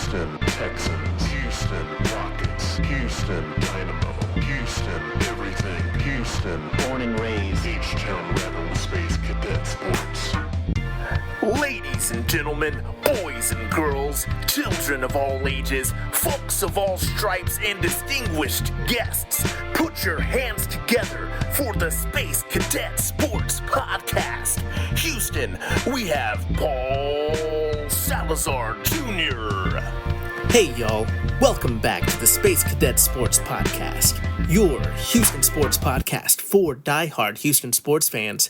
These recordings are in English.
Houston Texans, Houston Rockets, Houston Dynamo, Houston everything, Houston born and raised, H-Town Rebel Space Cadet Sports. Ladies and gentlemen, boys and girls, children of all ages, folks of all stripes, and distinguished guests, put your hands together for the Space Cadet Sports Podcast. Houston, we have Paul Salazar Jr. Hey y'all, welcome back to the Space Cadet Sports Podcast, your Houston sports podcast for diehard Houston sports fans.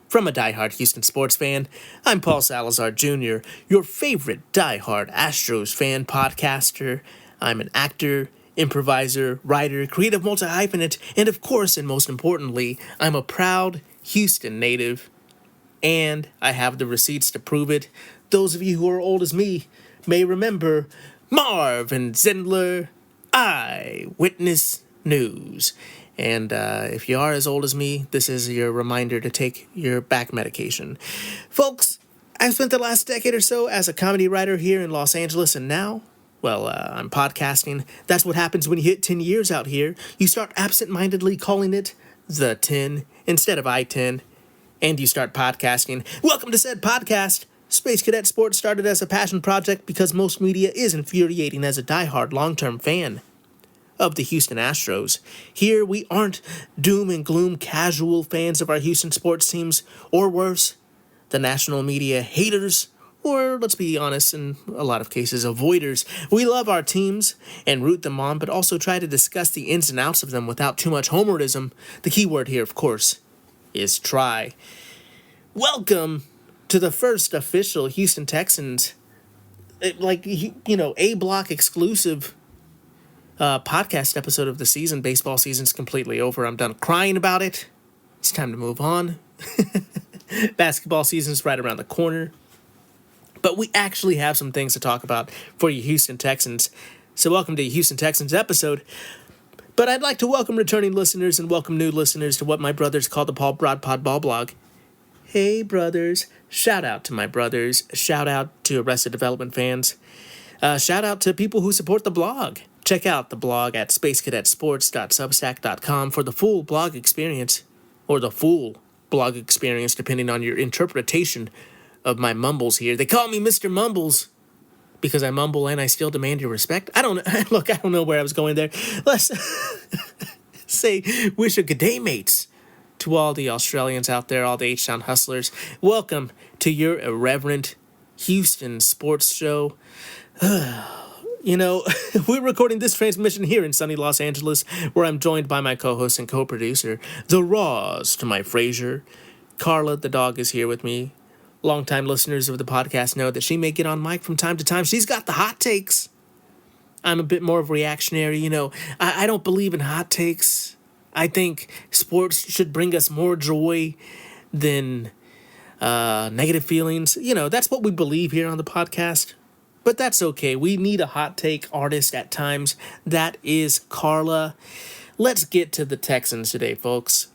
From a diehard Houston sports fan, I'm Paul Salazar Jr., your favorite diehard Astros fan podcaster. I'm an actor, improviser, writer, creative multi-hyphenate, and of course, and most importantly, I'm a proud Houston native, and I have the receipts to prove it. Those of you who are old as me may remember Marvin Zindler, Eyewitness News. And if you are as old as me, this is your reminder to take your back medication. Folks, I've spent the last decade or so as a comedy writer here in Los Angeles, and now, well, I'm podcasting. That's what happens when you hit 10 years out here. You start absent-mindedly calling it The 10 instead of I-10, and you start podcasting. Welcome to said podcast. Space Cadet Sports started as a passion project because most media is infuriating as a diehard long-term fan of the Houston Astros. Here, we aren't doom and gloom casual fans of our Houston sports teams, or worse, the national media haters, or let's be honest, in a lot of cases, avoiders. We love our teams and root them on, but also try to discuss the ins and outs of them without too much homerism. The key word here, of course, is try. Welcome to the first official Houston Texans, A-block exclusive podcast episode of the season. Baseball season's completely over. I'm done crying about it. It's time to move on. Basketball season's right around the corner. But we actually have some things to talk about for you Houston Texans. So welcome to the Houston Texans episode. But I'd like to welcome returning listeners and welcome new listeners to what my brothers call the Paul Broadpod Ball Blog. Hey, brothers. Shout out to my brothers. Shout out to Arrested Development fans. Shout out to people who support the blog. Check out the blog at spacecadetsports.substack.com for the full blog experience, or the full blog experience, depending on your interpretation of my mumbles here. They call me Mr. Mumbles because I mumble and I still demand your respect. I don't know where I was going there. Let's say wish a good day, mates, to all the Australians out there, all the H-Town hustlers. Welcome to your irreverent Houston sports show. You know, we're recording this transmission here in sunny Los Angeles, where I'm joined by my co-host and co-producer, the Roz to my Frasier. Carla, the dog, is here with me. Longtime listeners of the podcast know that she may get on mic from time to time. She's got the hot takes. I'm a bit more of a reactionary, I don't believe in hot takes. I think sports should bring us more joy than negative feelings. That's what we believe here on the podcast. But that's okay. We need a hot take artist at times. That is Carla. Let's get to the Texans today, folks.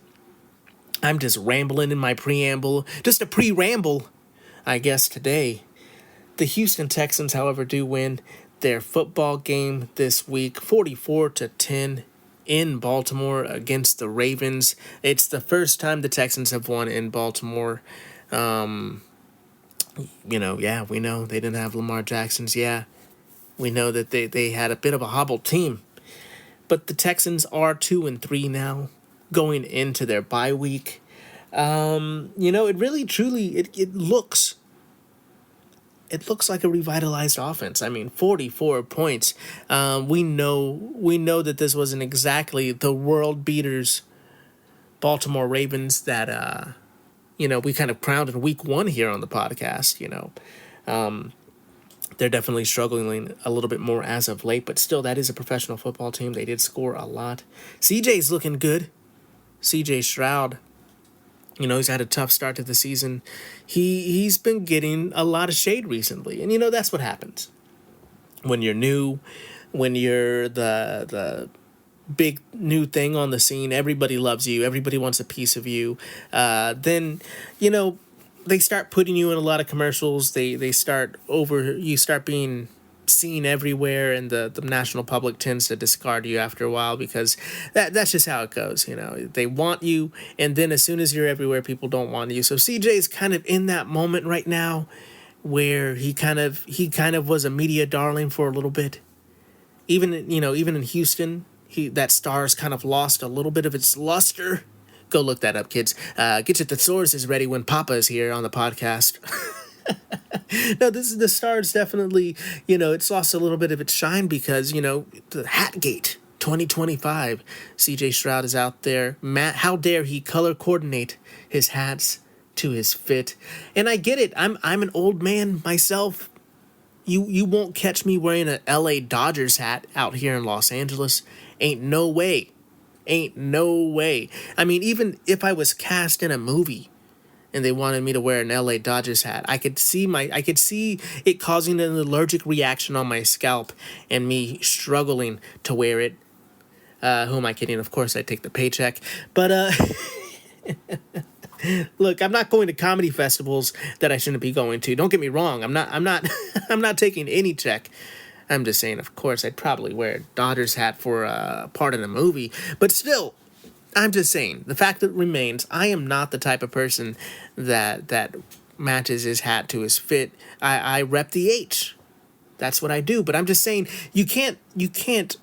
I'm just rambling in my preamble. Just a pre-ramble, I guess, today. The Houston Texans, however, do win their football game this week, 44-10 in Baltimore against the Ravens. It's the first time the Texans have won in Baltimore. We know they didn't have Lamar Jackson's. Yeah, we know that they had a bit of a hobbled team. But the Texans are 2-3 now, going into their bye week. It really, truly, it looks like a revitalized offense. I mean, 44 points. We know that this wasn't exactly the world beaters, Baltimore Ravens that we kind of crowned in week 1 here on the podcast, They're definitely struggling a little bit more as of late, but still, that is a professional football team. They did score a lot. CJ's looking good. CJ Stroud, he's had a tough start to the season. He's been getting a lot of shade recently, and that's what happens. When you're new, when you're the big new thing on the scene, everybody loves you, everybody wants a piece of you, then they start putting you in a lot of commercials. You start being seen everywhere, and the national public tends to discard you after a while because that's just how it goes. They want you, and then as soon as you're everywhere, people don't want you. So CJ's kind of in that moment right now where he kind of was a media darling for a little bit. Even in Houston, that star's kind of lost a little bit of its luster. Go look that up, kids. Get your thesaurus ready when Papa is here on the podcast. No, the Stars definitely, it's lost a little bit of its shine because, the Hatgate 2025, CJ Stroud is out there. Matt, how dare he color coordinate his hats to his fit? And I get it. I'm an old man myself. You won't catch me wearing an LA Dodgers hat out here in Los Angeles. Ain't no way. Ain't no way. I mean, even if I was cast in a movie and they wanted me to wear an LA Dodgers hat, I could see it causing an allergic reaction on my scalp and me struggling to wear it. Who am I kidding? Of course, I take the paycheck. But look, I'm not going to comedy festivals that I shouldn't be going to. Don't get me wrong. I'm not taking any check. I'm just saying, of course, I'd probably wear a Dodgers hat for a part in a movie. But still, I'm just saying, the fact that remains, I am not the type of person that matches his hat to his fit. I rep the H. That's what I do. But I'm just saying, you can't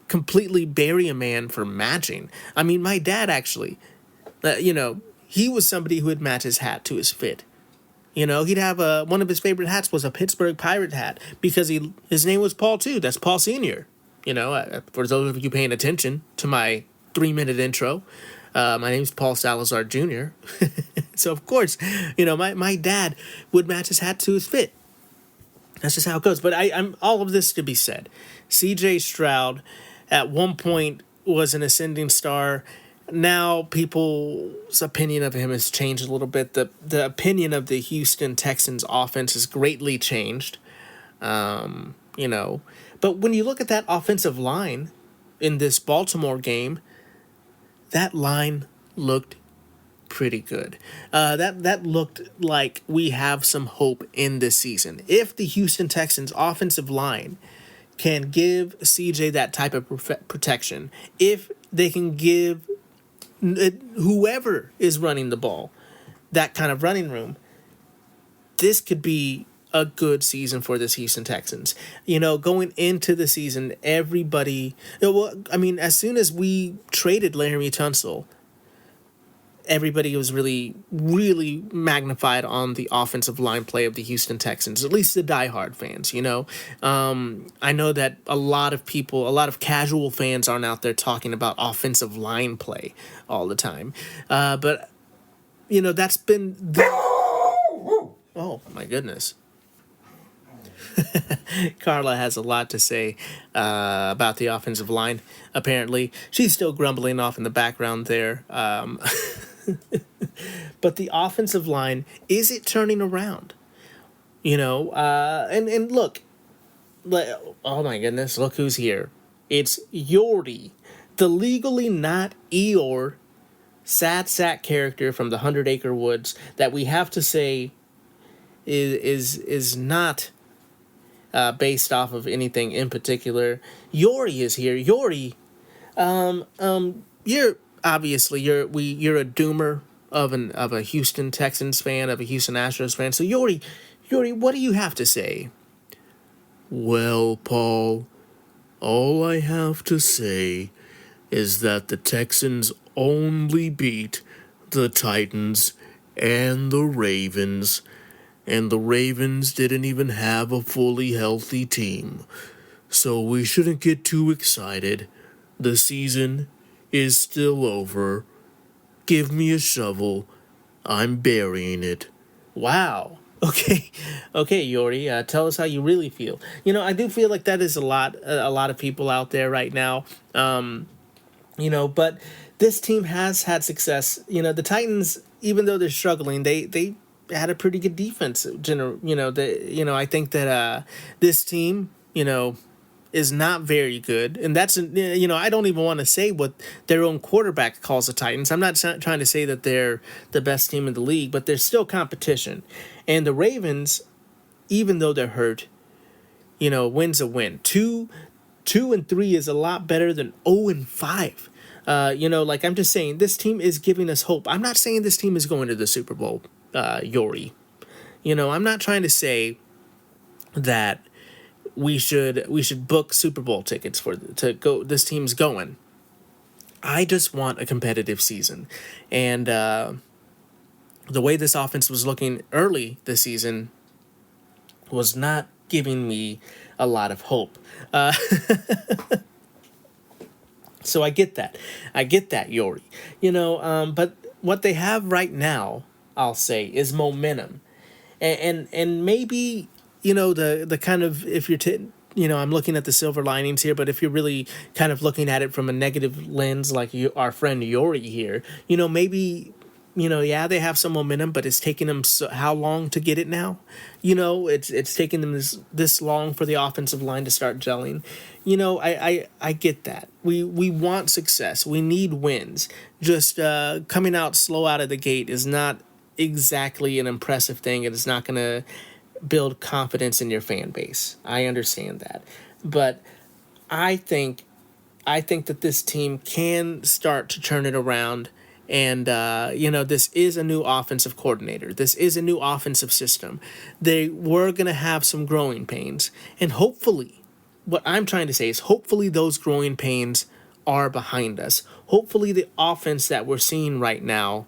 completely bury a man for matching. I mean, my dad actually, he was somebody who would match his hat to his fit. He'd have one of his favorite hats was a Pittsburgh Pirate hat because his name was Paul too. That's Paul Sr. For those of you paying attention to my 3-minute intro, my name's Paul Salazar Jr. So of course, my dad would match his hat to his fit. That's just how it goes. But I'm all of this to be said. CJ Stroud at one point was an ascending star. Now people's opinion of him has changed a little bit. The opinion of the Houston Texans offense has greatly changed. But when you look at that offensive line in this Baltimore game, that line looked pretty good. That looked like we have some hope in this season. If the Houston Texans offensive line can give CJ that type of protection, if they can give whoever is running the ball that kind of running room, this could be a good season for this Houston Texans. Going into the season, everybody, as soon as we traded Laramie Tunsil, everybody was really, really magnified on the offensive line play of the Houston Texans, at least the diehard fans, I know that a lot of casual fans aren't out there talking about offensive line play all the time. But, that's been oh, my goodness. Carla has a lot to say about the offensive line, apparently. She's still grumbling off in the background there. But the offensive line, is it turning around? And look, oh my goodness, look who's here. It's Yordi, the legally not Eeyore sad sack character from the 100 Acre Woods that we have to say is not based off of anything in particular. Yordi is here. Yordi, you're obviously you're a doomer of a Houston Texans fan, of a Houston Astros fan. So Yordi, what do you have to say? Well, Paul, all I have to say is that the Texans only beat the Titans and the Ravens, and the Ravens didn't even have a fully healthy team. So we shouldn't get too excited. The season is still over. Give me a shovel. I'm burying it. Wow. Okay, Yordi, tell us how you really feel. I do feel like that is a lot of people out there right now. But this team has had success. The Titans, even though they're struggling, they had a pretty good defense. I think that this team, is not very good, and that's I don't even want to say what their own quarterback calls the Titans. I'm not trying to say that they're the best team in the league, but there's still competition. And the Ravens, even though they're hurt, win's a win. 2-3 is a lot better than 0-5. I'm just saying, this team is giving us hope. I'm not saying this team is going to the Super Bowl, Yori. I'm not trying to say that we should book Super Bowl tickets to go. This team's going. I just want a competitive season, and the way this offense was looking early this season was not giving me a lot of hope. So I get that, Yori. But what they have right now, I'll say, is momentum, and maybe the kind of, if you're I'm looking at the silver linings here, but if you're really kind of looking at it from a negative lens, like our friend Yori here, maybe. They have some momentum, but it's taking them how long to get it now? It's taking them this long for the offensive line to start gelling. I get that. We want success. We need wins. Just coming out slow out of the gate is not exactly an impressive thing. It is not going to build confidence in your fan base. I understand that. But I think that this team can start to turn it around. And, this is a new offensive coordinator. This is a new offensive system. They were going to have some growing pains. And hopefully, what I'm trying to say is hopefully those growing pains are behind us. Hopefully the offense that we're seeing right now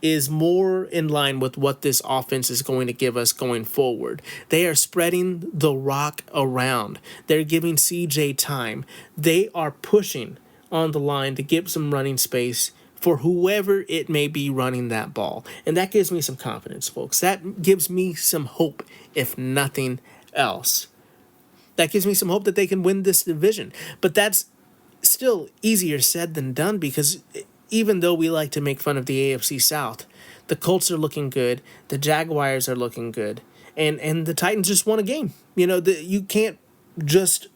is more in line with what this offense is going to give us going forward. They are spreading the rock around. They're giving CJ time. They are pushing on the line to give some running space for whoever it may be running that ball. And that gives me some confidence, folks. That gives me some hope, if nothing else. That gives me some hope that they can win this division. But that's still easier said than done, because even though we like to make fun of the AFC South, the Colts are looking good, the Jaguars are looking good, and the Titans just won a game. You can't just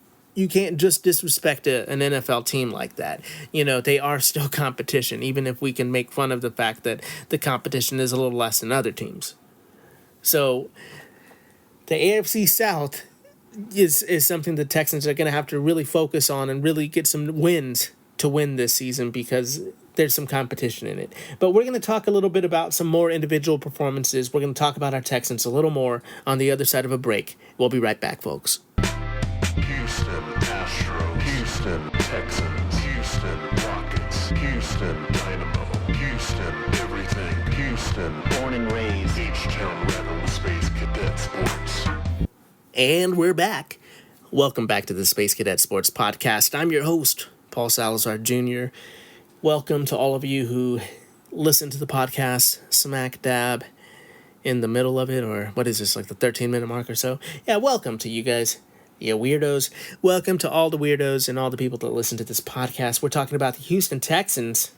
disrespect an NFL team like that. They are still competition, even if we can make fun of the fact that the competition is a little less than other teams. So the AFC South is something the Texans are going to have to really focus on and really get some wins to win this season, because there's some competition in it. But we're going to talk a little bit about some more individual performances. We're going to talk about our Texans a little more on the other side of a break. We'll be right back, folks. Houston Astros, Houston Texans, Houston Rockets, Houston Dynamo, Houston everything, Houston born and raised, H-Town Rebel Space Cadet Sports. And we're back. Welcome back to the Space Cadet Sports Podcast. I'm your host, Paul Salazar Jr. Welcome to all of you who listen to the podcast smack dab in the middle of it, or what is this, like the 13-minute mark or so? Yeah, welcome to you guys. Yeah, weirdos. Welcome to all the weirdos and all the people that listen to this podcast. We're talking about the Houston Texans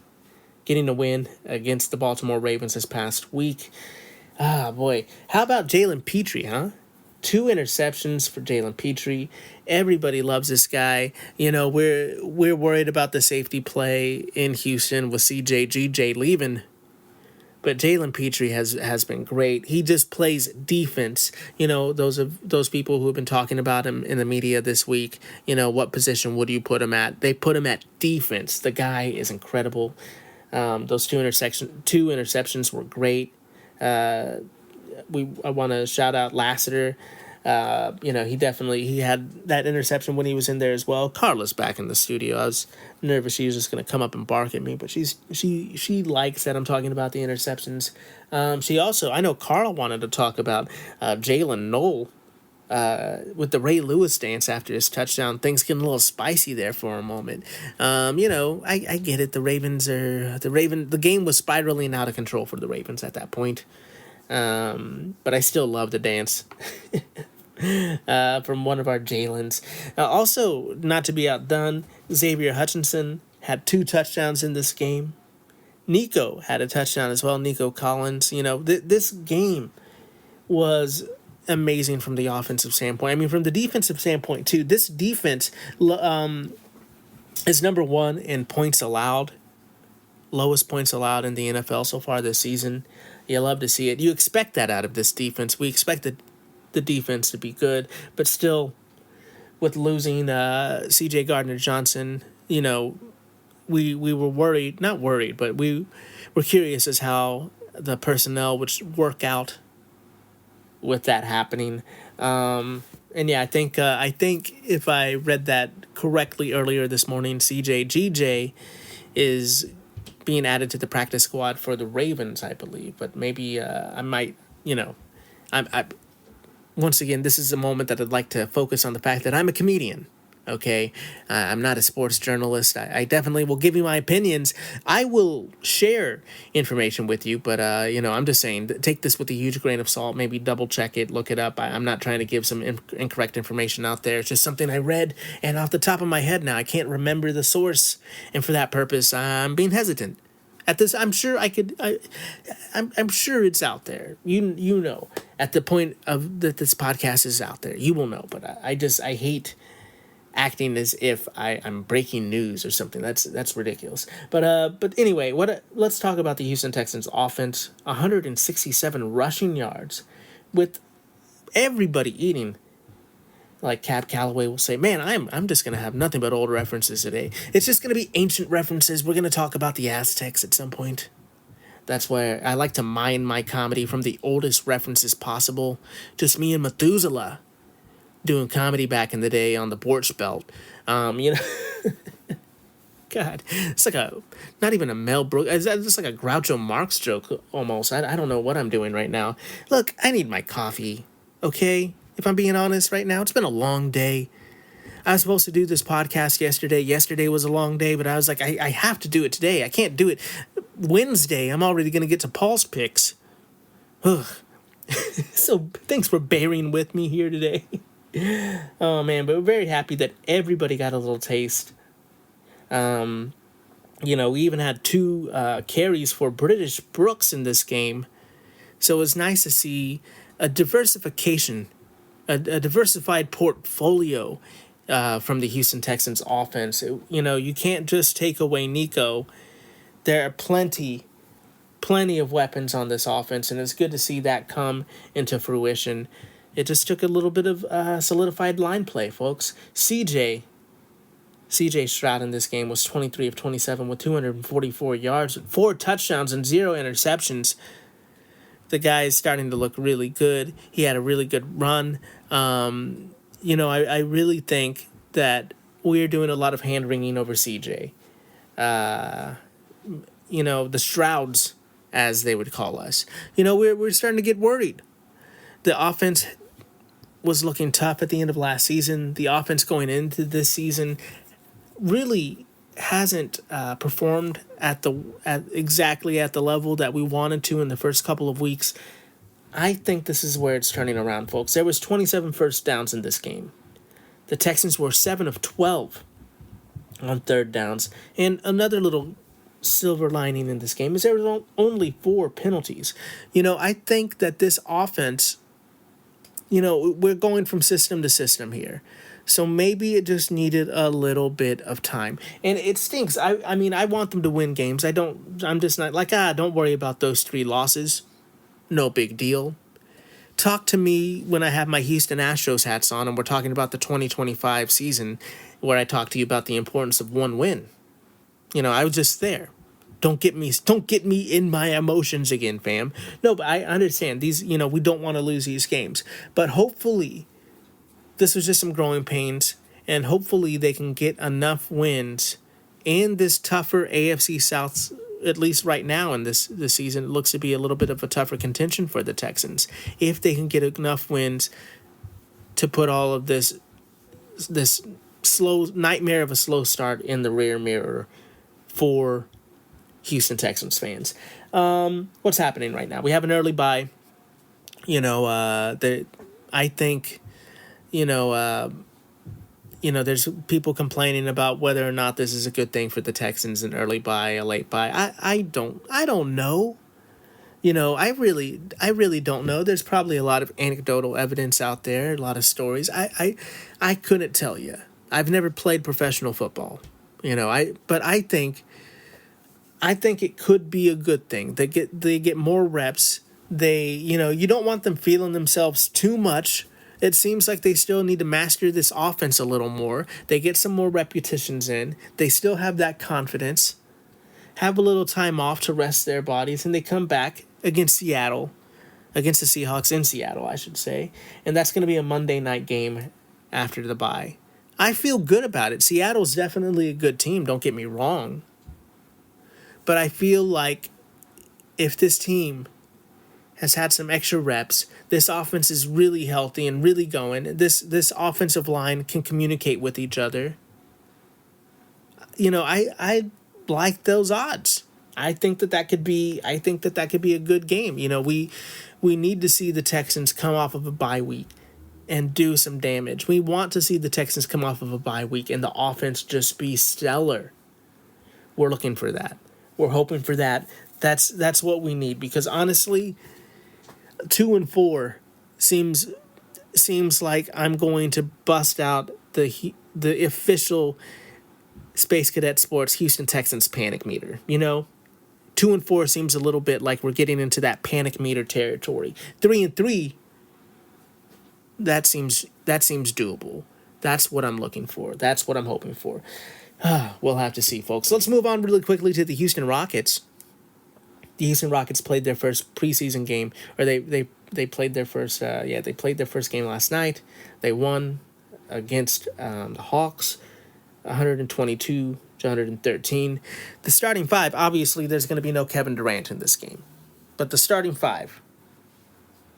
getting a win against the Baltimore Ravens this past week. Ah, boy. How about Jalen Petrie, huh? 2 interceptions for Jalen Petrie. Everybody loves this guy. We're worried about the safety play in Houston with GJ leaving. But Jalen Petrie has been great. He just plays defense. Those people who have been talking about him in the media this week, what position would you put him at? They put him at defense. The guy is incredible. Those two interceptions were great. I want to shout out Lassiter. He had that interception when he was in there as well. Carla's back in the studio. I was nervous she was just going to come up and bark at me, but she likes that I'm talking about the interceptions. I know Carl wanted to talk about Jalen Knoll with the Ray Lewis dance after his touchdown. Things getting a little spicy there for a moment. I get it. The game was spiraling out of control for the Ravens at that point. But I still love the dance from one of our Jalens. Also, not to be outdone, Xavier Hutchinson had 2 touchdowns in this game. Nico had a touchdown as well, Nico Collins. This game was amazing from the offensive standpoint. I mean, from the defensive standpoint, too. This defense is number 1 in points allowed. Lowest points allowed in the NFL so far this season. You love to see it. You expect that out of this defense. We expect the defense to be good, but still, with losing C.J. Gardner-Johnson, we were worried, not worried, but we were curious as how the personnel would work out with that happening. And yeah, I think if I read that correctly earlier this morning, GJ is being added to the practice squad for the Ravens, I believe. But maybe I might, I once again, this is a moment that I'd like to focus on the fact that I'm a comedian. Okay, I'm not a sports journalist. I definitely will give you my opinions. I will share information with you, but I'm just saying, take this with a huge grain of salt. Maybe double check it, look it up. I'm not trying to give some incorrect information out there. It's just something I read, and off the top of my head now, I can't remember the source, and for that purpose, I'm being hesitant. At this, I'm sure I could. I'm sure it's out there. You know, at the point of that this podcast is out there, you will know. But I hate acting as if I'm breaking news or something. That's ridiculous. But anyway, let's talk about the Houston Texans offense. 167 rushing yards, with everybody eating. Like Cap Calloway will say, man, I'm just gonna have nothing but old references today. It's just gonna be ancient references. We're gonna talk about the Aztecs at some point. That's where I like to mine my comedy from the oldest references possible. Just me and Methuselah doing comedy back in the day on the Borch Belt. God, it's like not even a Mel Brooks, it's just like a Groucho Marx joke almost. I don't know what I'm doing right now. Look, I need my coffee, okay? If I'm being honest right now, it's been a long day. I was supposed to do this podcast yesterday. Yesterday was a long day, but I was like, I have to do it today. I can't do it Wednesday. I'm already going to get to Paul's picks. Ugh. So thanks for bearing with me here today. Oh, man, but we're very happy that everybody got a little taste. We even had 2 carries for British Brooks in this game. So it was nice to see a diversification, a diversified portfolio from the Houston Texans offense. You can't just take away Nico. There are plenty of weapons on this offense, and it's good to see that come into fruition. It just took a little bit of solidified line play, folks. CJ Stroud in this game was 23 of 27 with 244 yards, 4 touchdowns, and 0 interceptions. The guy is starting to look really good. He had a really good run. I really think that we're doing a lot of hand-wringing over CJ. The Strouds, as they would call us. We're starting to get worried. The offense was looking tough at the end of last season. The offense going into this season really hasn't performed at exactly at the level that we wanted to in the first couple of weeks. I think this is where it's turning around, folks. There was 27 first downs in this game. The Texans were 7 of 12 on third downs. And another little silver lining in this game is there were only 4 penalties. I think that this offense, we're going from system to system here. So maybe it just needed a little bit of time. And it stinks. I mean, I want them to win games. I'm just not like, don't worry about those 3 losses. No big deal. Talk to me when I have my Houston Astros hats on and we're talking about the 2025 season, where I talk to you about the importance of 1 win. I was just there. Don't get me in my emotions again, fam. No, but I understand these, we don't want to lose these games. But hopefully this was just some growing pains, and hopefully they can get enough wins in this tougher AFC South, at least right now in this season. It looks to be a little bit of a tougher contention for the Texans. If they can get enough wins to put all of this slow nightmare of a slow start in the rear mirror for Houston Texans fans. What's happening right now? We have an early bye. I think, there's people complaining about whether or not this is a good thing for the Texans, an early bye, a late bye. I don't know. I really don't know. There's probably a lot of anecdotal evidence out there, a lot of stories. I couldn't tell you. I've never played professional football, but I think it could be a good thing. They get more reps. You don't want them feeling themselves too much It seems like they still need to master this offense a little more. They get some more repetitions in. They still have that confidence. Have a little time off to rest their bodies, and they come back against Seattle, against the Seahawks in Seattle, I should say. And that's going to be a Monday night game after the bye. I feel good about it. Seattle's definitely a good team, don't get me wrong. But I feel like if this team has had some extra reps, this offense is really healthy and really going, this offensive line can communicate with each other. I like those odds. I think that could be a good game. We need to see the Texans come off of a bye week and do some damage. We want to see the Texans come off of a bye week and the offense just be stellar. We're looking for that. We're hoping for that. That's what we need, because honestly, 2-4 seems like I'm going to bust out the official Space Cadet Sports Houston Texans panic meter. 2-4 seems a little bit like we're getting into that panic meter territory. 3-3, that seems doable. That's what I'm looking for. That's what I'm hoping for. We'll have to see, folks. Let's move on really quickly to the Houston Rockets. The Houston Rockets played their first preseason game, or they played their first they played their first game last night. They won against the Hawks, 122-113. The starting five, obviously, there's going to be no Kevin Durant in this game, but the starting five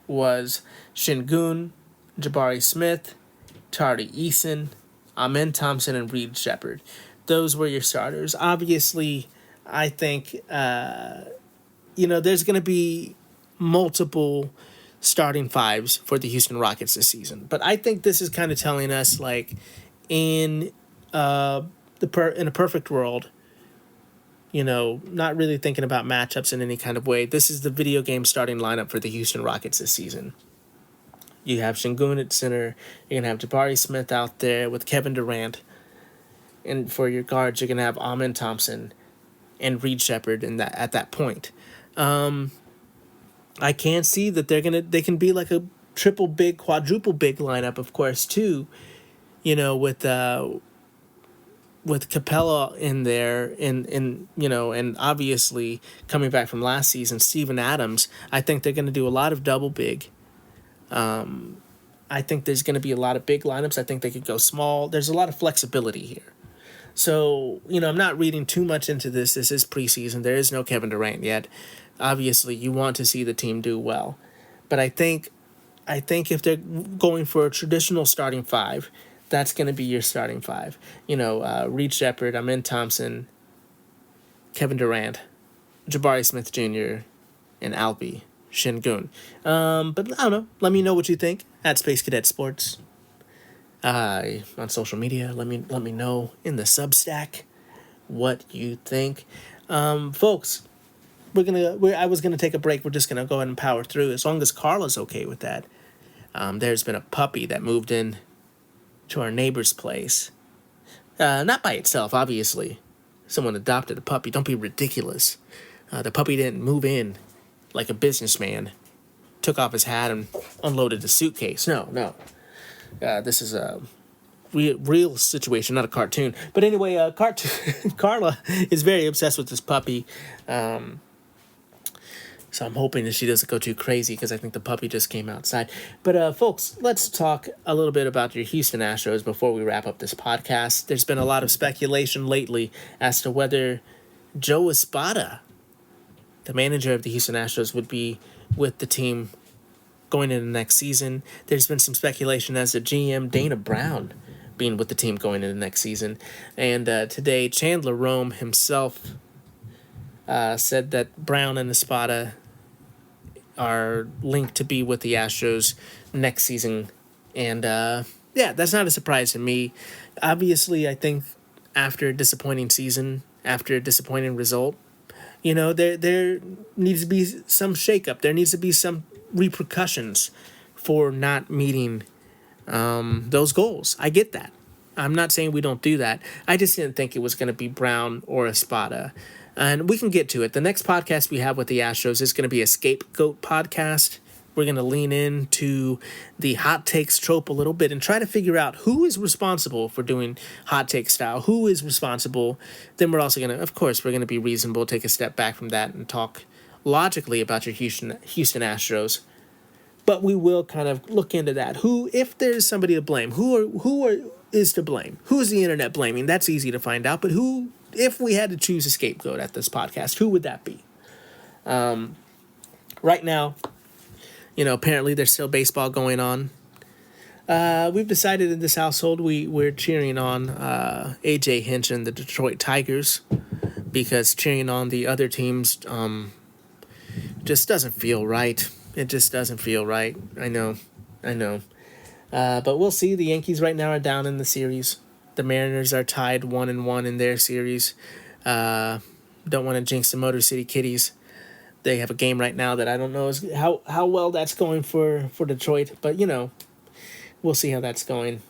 was Şengün, Jabari Smith, Tari Eason, Amen Thompson, and Reed Shepherd. Those were your starters. Obviously, I think there's going to be multiple starting fives for the Houston Rockets this season. But I think this is kind of telling us, like, in a perfect world, not really thinking about matchups in any kind of way, this is the video game starting lineup for the Houston Rockets this season. You have Şengün at center. You're going to have Jabari Smith out there with Kevin Durant. And for your guards, you're going to have Amen Thompson and Reed Shepherd at that point. I can see that they can be like a triple big, quadruple big lineup, of course, too. With Capella in there, and obviously coming back from last season, Steven Adams. I think they're going to do a lot of double big. I think there's going to be a lot of big lineups. I think they could go small. There's a lot of flexibility here. So, I'm not reading too much into this. This is preseason. There is no Kevin Durant yet. Obviously, you want to see the team do well. But I think if they're going for a traditional starting five, that's going to be your starting five. Reed Shepherd, Amen Thompson, Kevin Durant, Jabari Smith Jr., and Alpi Şengün. But I don't know. Let me know what you think at Space Cadet Sports. On social media, let me know in the Substack what you think. Folks, I was gonna take a break. We're just gonna go ahead and power through as long as Carla's okay with that. There's been a puppy that moved in to our neighbor's place. Not by itself, obviously. Someone adopted a puppy. Don't be ridiculous. The puppy didn't move in like a businessman, took off his hat and unloaded a suitcase. No. This is a real situation, not a cartoon. But anyway, Carla is very obsessed with this puppy. So I'm hoping that she doesn't go too crazy, because I think the puppy just came outside. But folks, let's talk a little bit about your Houston Astros before we wrap up this podcast. There's been a lot of speculation lately as to whether Joe Espada, the manager of the Houston Astros, would be with the team going into next season. There's been some speculation as to GM Dana Brown being with the team going into next season. And today, Chandler Rome himself said that Brown and Espada are linked to be with the Astros next season. And that's not a surprise to me. Obviously, I think after a disappointing season, after a disappointing result, there needs to be some shakeup. There needs to be some repercussions for not meeting those goals. I get that. I'm not saying we don't do that. I just didn't think it was going to be Brown or Espada. And we can get to it. The next podcast we have with the Astros is going to be a scapegoat podcast. We're going to lean into the hot takes trope a little bit and try to figure out who is responsible for doing hot take style, who is responsible. Then we're also going to, of course, we're going to be reasonable, take a step back from that and talk logically about your Houston Astros. But we will kind of look into that. Who, if there's somebody to blame, who is to blame? Who is the internet blaming? That's easy to find out. But who, if we had to choose a scapegoat at this podcast, who would that be? Right now, apparently there's still baseball going on. We've decided in this household we're cheering on A.J. Hinch and the Detroit Tigers because cheering on the other teams just doesn't feel right. It just doesn't feel right. I know. But we'll see. The Yankees right now are down in the series. The Mariners are tied 1-1 in their series. Don't want to jinx the Motor City Kitties. They have a game right now that I don't know how well that's going for Detroit. But, we'll see how that's going.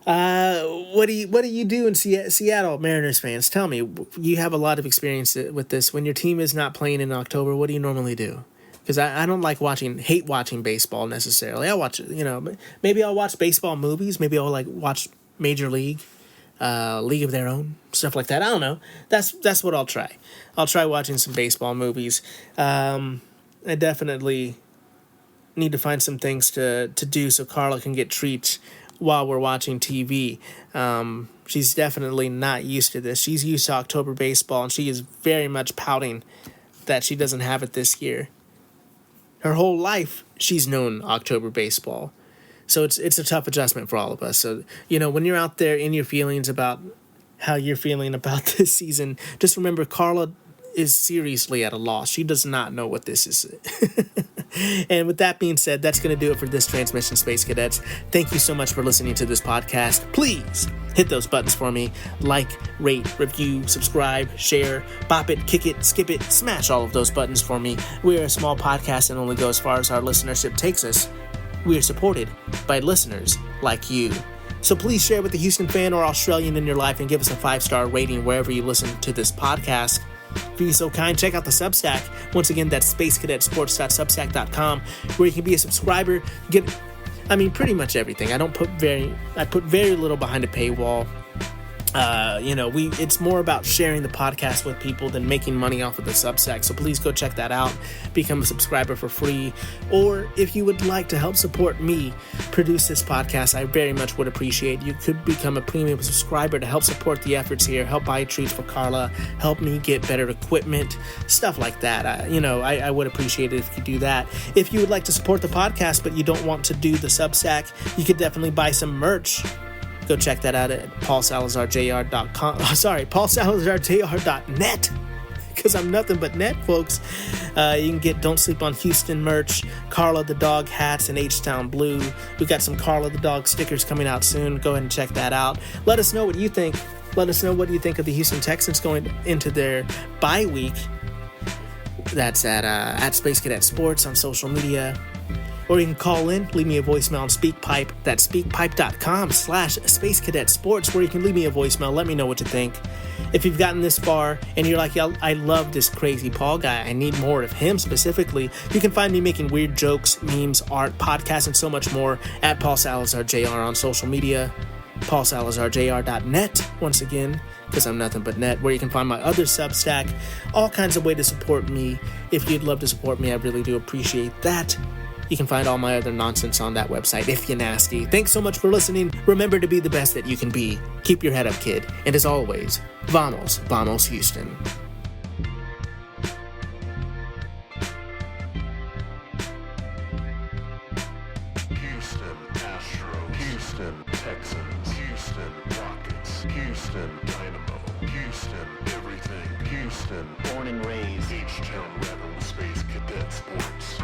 What do you do in Seattle, Mariners fans? Tell me. You have a lot of experience with this. When your team is not playing in October, what do you normally do? Because I don't hate watching baseball necessarily. I watch, maybe I'll watch baseball movies. Maybe I'll watch Major League, League of Their Own, stuff like that. I don't know. That's what I'll try. I'll try watching some baseball movies. I definitely need to find some things to do so Carla can get treats while we're watching TV. She's definitely not used to this. She's used to October baseball, and she is very much pouting that she doesn't have it this year. Her whole life, she's known October baseball. So it's a tough adjustment for all of us. So, when you're out there in your feelings about how you're feeling about this season, just remember Carla is seriously at a loss. She does not know what this is. And with that being said, that's going to do it for this transmission, Space Cadets. Thank you so much for listening to this podcast. Please hit those buttons for me. Like, rate, review, subscribe, share, bop it, kick it, skip it, smash all of those buttons for me. We are a small podcast and only go as far as our listenership takes us. We are supported by listeners like you. So please share with the Houston fan or Australian in your life and give us a 5-star rating wherever you listen to this podcast. If you're so kind, check out the Substack. Once again, that's spacecadetsports.substack.com, where you can be a subscriber, get pretty much everything. I put very little behind a paywall. It's more about sharing the podcast with people than making money off of the Substack. So please go check that out. Become a subscriber for free. Or if you would like to help support me produce this podcast, I very much would appreciate. You could become a premium subscriber to help support the efforts here, help buy treats for Carla, help me get better equipment, stuff like that. I would appreciate it if you do that. If you would like to support the podcast, but you don't want to do the Substack, you could definitely buy some merch. Go check that out at paulsalazarjr.com. paulsalazarjr.net. Because I'm nothing but net, folks. You can get Don't Sleep on Houston merch, Carla the Dog hats, and H-Town Blue. We got some Carla the Dog stickers coming out soon. Go ahead and check that out. Let us know what you think. Let us know what you think of the Houston Texans going into their bye week. That's at Space Cadet Sports on social media. Or you can call in, leave me a voicemail on SpeakPipe. That's speakpipe.com/Space Cadet Sports, where you can leave me a voicemail. Let me know what you think. If you've gotten this far and you're like, I love this crazy Paul guy, I need more of him specifically, you can find me making weird jokes, memes, art, podcasts, and so much more at Paul Salazar Jr. on social media. paulsalazarjr.net, once again, because I'm nothing but net, where you can find my other Substack, all kinds of ways to support me. If you'd love to support me, I really do appreciate that. You can find all my other nonsense on that website, if you're nasty. Thanks so much for listening. Remember to be the best that you can be. Keep your head up, kid. And as always, vamos, vamos, Houston. Houston Astros, Houston Texans, Houston Rockets, Houston Dynamo, Houston everything, Houston born and raised, H-Town Rebel, Space Cadet Sports.